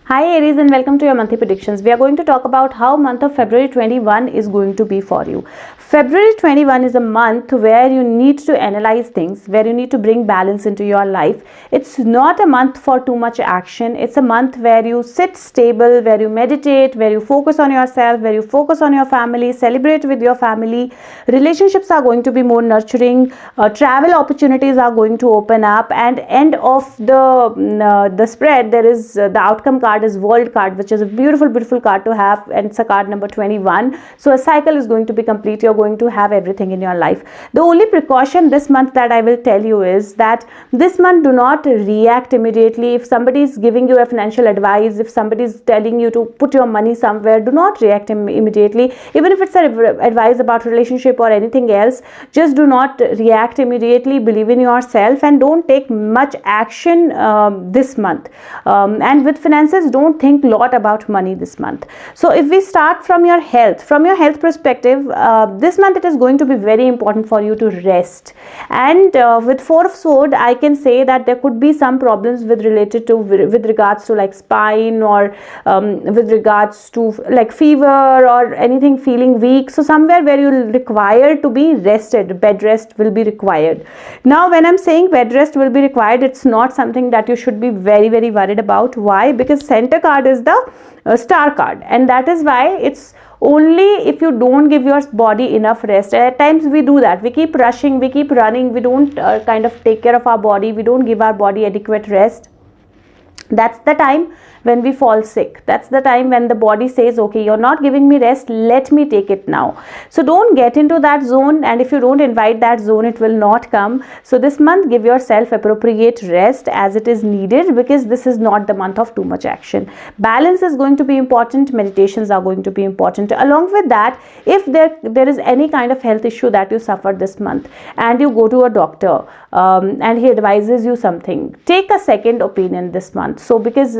Hi Aries, and welcome to your monthly predictions. We are going to talk about how month of February 21 is going to be for you. February 21 is a month where you need to analyze things, where you need to bring balance into your life. It's not a month for too much action. It's a month where you sit stable, where you meditate, where you focus on yourself, where you focus on your family, celebrate with your family. Relationships are going to be more nurturing. Travel opportunities are going to open up, and end of the spread, there is the outcome card is World card, which is a beautiful card to have, and it's a card number 21. So a cycle is going to be complete. You're going to have everything in your life. The only precaution this month that I will tell you is that this month, do not react immediately. If somebody is giving you a financial advice, if somebody is telling you to put your money somewhere, do not react immediately. Even if it's a advice about relationship or anything else, just do not react immediately. Believe in yourself and don't take much action this month. And with finances, don't think a lot about money this month. So if we start from your health perspective, this month it is going to be very important for you to rest. And with Four of Swords, I can say that there could be some problems with regards to like spine, or with regards to like fever or anything, feeling weak. So somewhere where you require to be rested, bed rest will be required. Now when I'm saying bed rest will be required, it's not something that you should be very worried about. Why? Because center card is the star card, and that is why it's only if you don't give your body enough rest. And at times we do that, we keep rushing, we keep running, we don't kind of take care of our body, we don't give our body adequate rest. That's the time when we fall sick. That's the time when the body says, okay, you're not giving me rest, let me take it now. So don't get into that zone, and if you don't invite that zone, it will not come. So this month, give yourself appropriate rest as it is needed, because this is not the month of too much action. Balance is going to be important. Meditations are going to be important. Along with that, if there is any kind of health issue that you suffer this month and you go to a doctor and he advises you something, take a second opinion this month. So because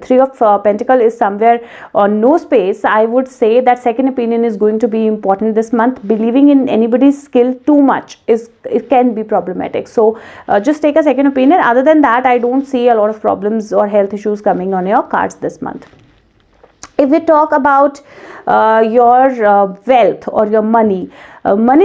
Three of Pentacle is somewhere on no space, I would say that second opinion is going to be important this month. Believing in anybody's skill too much it can be problematic. So just take a second opinion. Other than that, I don't see a lot of problems or health issues coming on your cards this month. If we talk about your wealth or your money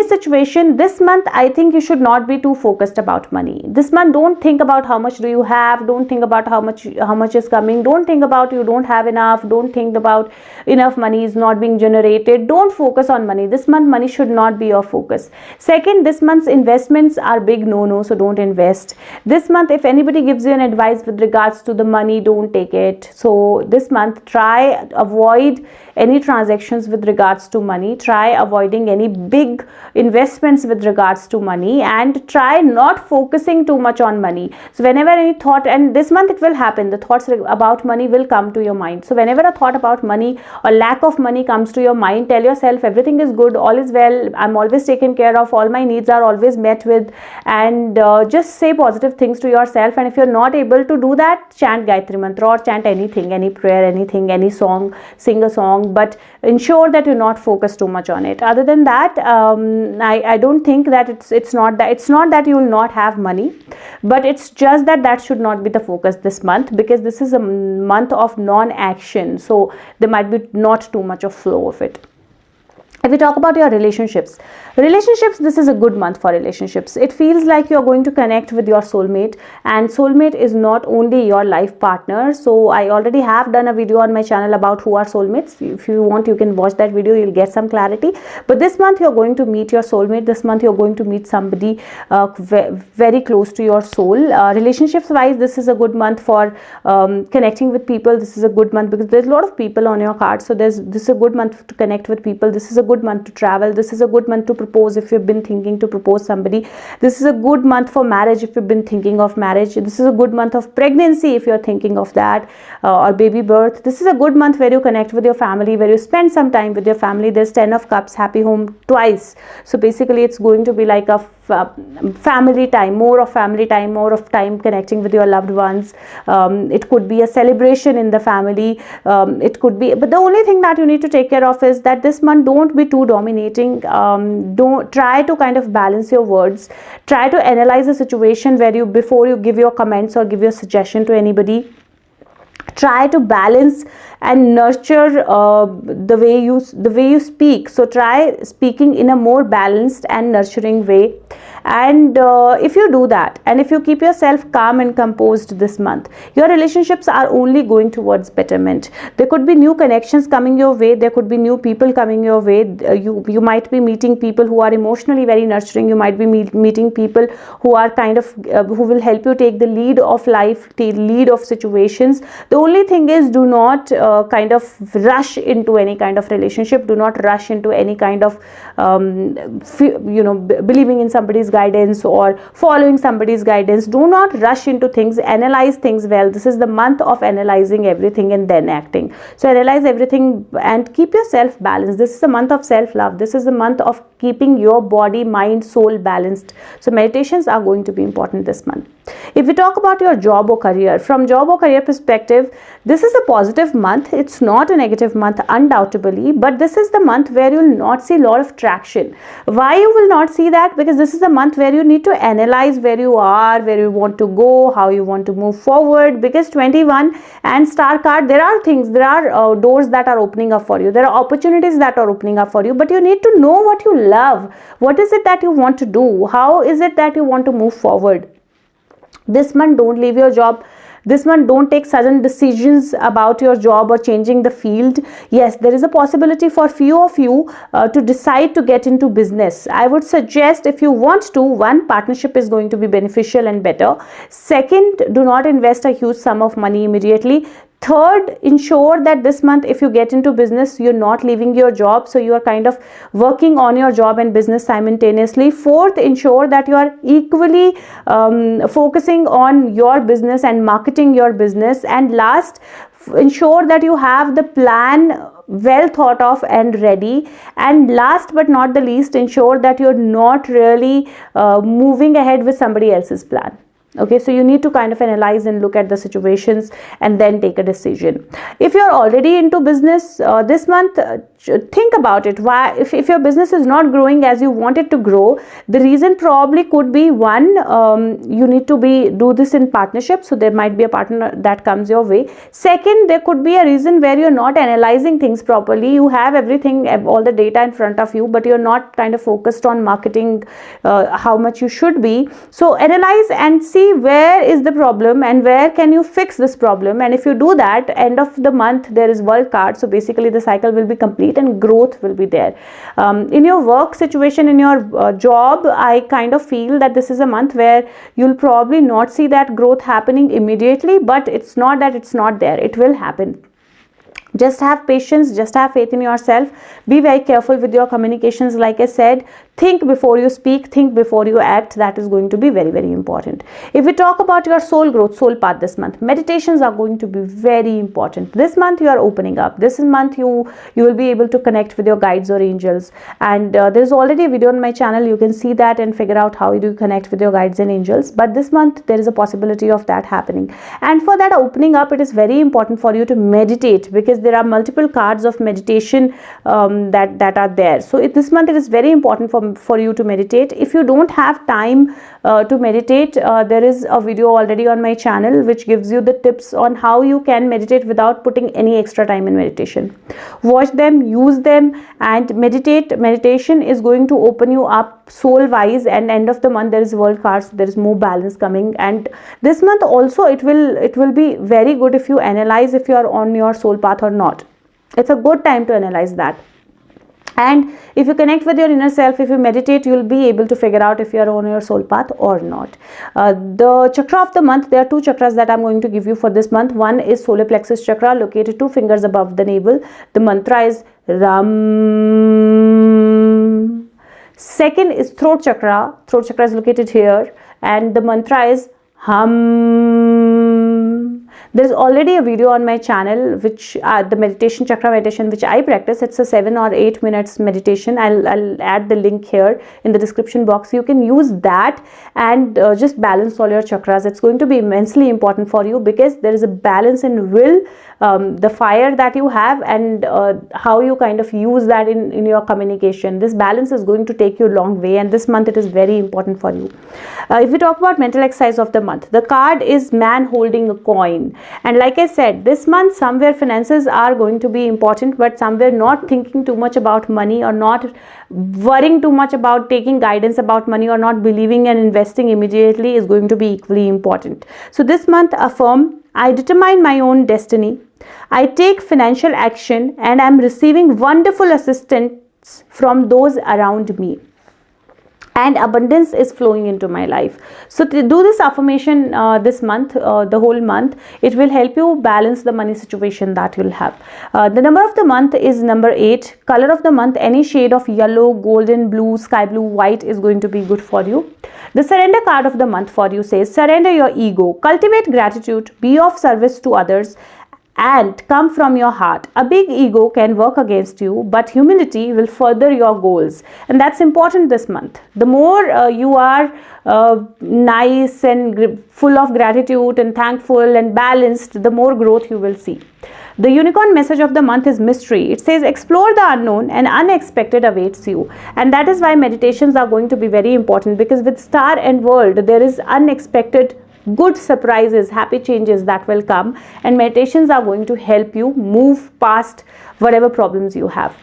situation this month, I think you should not be too focused about money this month. Don't think about how much do you have, don't think about how much is coming, don't think about you don't have enough, don't think about enough money is not being generated. Don't focus on money this month. Money should not be your focus. Second, this month's investments are big no, so don't invest this month. If anybody gives you an advice with regards to the money, don't take it. So this month, try avoid any transactions with regards to money, try avoiding any big investments with regards to money, and try not focusing too much on money. So whenever any thought, and this month it will happen, the thoughts about money will come to your mind. So whenever a thought about money or lack of money comes to your mind, tell yourself everything is good, all is well, I'm always taken care of, all my needs are always met with, and just say positive things to yourself. And if you're not able to do that, chant Gayatri Mantra or chant anything, any prayer, anything, any song, sing a song, but ensure that you not focus too much on it. Other than that, I don't think that it's not that you will not have money, but it's just that should not be the focus this month, because this is a month of non-action, so there might be not too much of flow of it. If we talk about your relationships, this is a good month for relationships. It feels like you're going to connect with your soulmate, and soulmate is not only your life partner. So I already have done a video on my channel about who are soulmates. If you want, you can watch that video, you'll get some clarity. But this month you're going to meet your soulmate. This month you're going to meet somebody very close to your soul. Relationships wise, this is a good month for connecting with people. This is a good month because there's a lot of people on your card. So this is a good month to connect with people. This is a good month to travel. This is a good month to propose if you've been thinking to propose somebody. This is a good month for marriage if you've been thinking of marriage. This is a good month of pregnancy if you're thinking of that, or baby birth. This is a good month where you connect with your family, where you spend some time with your family. There's 10 of Cups, happy home twice. So basically it's going to be like a family time, more of time connecting with your loved ones. It could be a celebration in the family. It could be, but the only thing that you need to take care of is that this month don't be too dominating. Don't try to kind of balance your words. Try to analyze a situation where before you give your comments or give your suggestion to anybody, Try to balance and nurture the way you speak. So try speaking in a more balanced and nurturing way. And if you do that, and if you keep yourself calm and composed this month, your relationships are only going towards betterment. There could be new connections coming your way, there could be new people coming your way. You might be meeting people who are emotionally very nurturing. You might be meeting people who are kind of who will help you take the lead of life, take lead of situations. The only thing is, do not kind of rush into any kind of relationship. Do not rush into any kind of believing in somebody's guidance or following somebody's guidance. Do not rush into things. Analyze things well. This is the month of analyzing everything and then acting. So analyze everything and keep yourself balanced. This is the month of self-love. This is the month of keeping your body, mind, soul balanced. So meditations are going to be important this month. If we talk about your job or career, from job or career perspective, this is a positive month. It's not a negative month undoubtedly, but this is the month where you will not see a lot of traction. Why you will not see that? Because this is a month where you need to analyze where you are, where you want to go, how you want to move forward. Because 21 and star card, there are things, there are doors that are opening up for you. There are opportunities that are opening up for you, but you need to know what you love. What is it that you want to do? How is it that you want to move forward? This month, don't leave your job. This month, don't take sudden decisions about your job or changing the field. Yes, there is a possibility for few of you to decide to get into business. I would suggest, if you want to, one, partnership is going to be beneficial and better. Second, do not invest a huge sum of money immediately. Third, ensure that this month, if you get into business, you're not leaving your job. So you are kind of working on your job and business simultaneously. Fourth, ensure that you are equally focusing on your business and marketing your business. And last, ensure that you have the plan well thought of and ready. And last but not the least, ensure that you're not really moving ahead with somebody else's plan. Okay, so you need to kind of analyze and look at the situations and then take a decision. If you're already into business this month, think about it. Why, if your business is not growing as you want it to grow, the reason probably could be one, you need to do this in partnership, so there might be a partner that comes your way. Second, there could be a reason where you're not analyzing things properly. You have everything, all the data in front of you, but you're not kind of focused on marketing how much you should be. So analyze and see where is the problem and where can you fix this problem. And if you do that, end of the month there is world card, so basically the cycle will be complete and growth will be there. In your work situation, in your job, I kind of feel that this is a month where you'll probably not see that growth happening immediately, but it's not that it's not there, it will happen. Just have patience, just have faith in yourself. Be very careful with your communications. Like I said, think before you speak, think before you act. That is going to be very, very important. If we talk about your soul growth, soul path this month, meditations are going to be very important. This month you are opening up. This month you will be able to connect with your guides or angels. And there's already a video on my channel. You can see that and figure out how you do connect with your guides and angels. But this month there is a possibility of that happening. And for that opening up, it is very important for you to meditate, because there are multiple cards of meditation that are there. So this month it is very important for you to meditate. If you don't have time to meditate, there is a video already on my channel which gives you the tips on how you can meditate without putting any extra time in meditation. Watch them, use them, and meditate. Meditation is going to open you up soul wise, and end of the month there is world cards, so there is more balance coming. And this month also it will be very good if you analyze if you are on your soul path or not. It's a good time to analyze that. And if you connect with your inner self, if you meditate, you'll be able to figure out if you are on your soul path or not. The chakra of the month, there are two chakras that I'm going to give you for this month. One is solar plexus chakra, located 2 fingers above the navel. The mantra is Ram. Second is throat chakra. Throat chakra is located here, and the mantra is Hum. There's already a video on my channel which the meditation, chakra meditation, which I practice. It's a 7 or 8 minutes meditation. I'll add the link here in the description box. You can use that and just balance all your chakras. It's going to be immensely important for you, because there is a balance in will the fire that you have, and how you kind of use that in your communication. This balance is going to take you a long way, and this month it is very important for you. If we talk about mental exercise of the month, the card is man holding a coin. And like I said, this month somewhere finances are going to be important, but somewhere not thinking too much about money, or not worrying too much about taking guidance about money, or not believing and investing immediately is going to be equally important. So this month affirm, I determine my own destiny, I take financial action, and I'm receiving wonderful assistance from those around me, and abundance is flowing into my life. So to do this affirmation this month, the whole month, it will help you balance the money situation that you'll have. The number of the month is number 8. Color of the month, any shade of yellow, golden, blue, sky blue, white is going to be good for you. The surrender card of the month for you says, surrender your ego, cultivate gratitude, be of service to others, and come from your heart. A big ego can work against you, but humility will further your goals, and that's important this month. The more you are nice and full of gratitude and thankful and balanced, the more growth you will see. The unicorn message of the month is mystery. It says, explore the unknown and unexpected awaits you. And that is why meditations are going to be very important, because with star and world, there is unexpected good surprises, happy changes that will come, and meditations are going to help you move past whatever problems you have.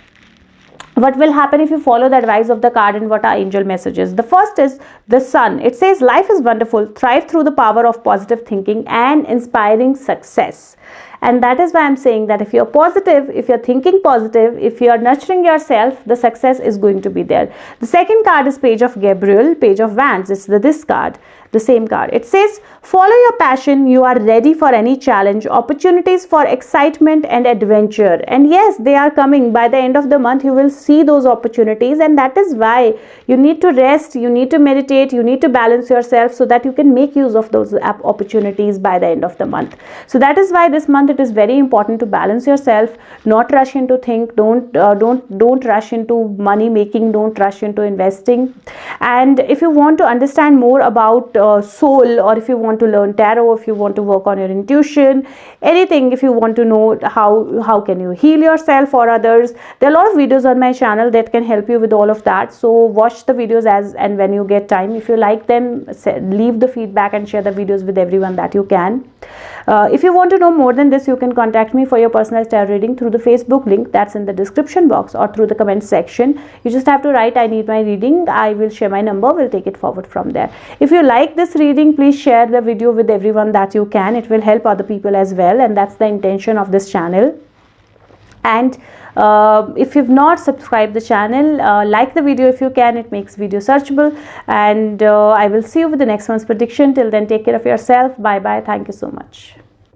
What will happen if you follow the advice of the card, and what are angel messages? The first is the sun. It says, life is wonderful, thrive through the power of positive thinking and inspiring success. And that is why I'm saying that if you're positive, if you're thinking positive, if you're nurturing yourself, the success is going to be there. The second card is Page of Gabriel, Page of Wands. It's this card, the same card. It says, follow your passion. You are ready for any challenge, opportunities for excitement and adventure. And yes, they are coming. By the end of the month, you will see those opportunities. And that is why you need to rest, you need to meditate, you need to balance yourself so that you can make use of those opportunities by the end of the month. So that is why this month it is very important to balance yourself, not rush into things, don't rush into money making, don't rush into investing. And if you want to understand more about soul, or if you want to learn tarot, if you want to work on your intuition, anything, if you want to know how can you heal yourself or others, there are a lot of videos on my channel that can help you with all of that. So watch the videos as and when you get time. If you like them, leave the feedback and share the videos with everyone that you can. If you want to know more than this, you can contact me for your personalized tarot reading through the Facebook link that's in the description box, or through the comment section. You just have to write, I need my reading. I will share my number, we'll take it forward from there. If you like this reading, please share the video with everyone that you can. It will help other people as well, and that's the intention of this channel. And if you've not subscribed the channel, like the video if you can. It makes video searchable. And I will see you with the next one's prediction. Till then, take care of yourself. Bye bye. Thank you so much.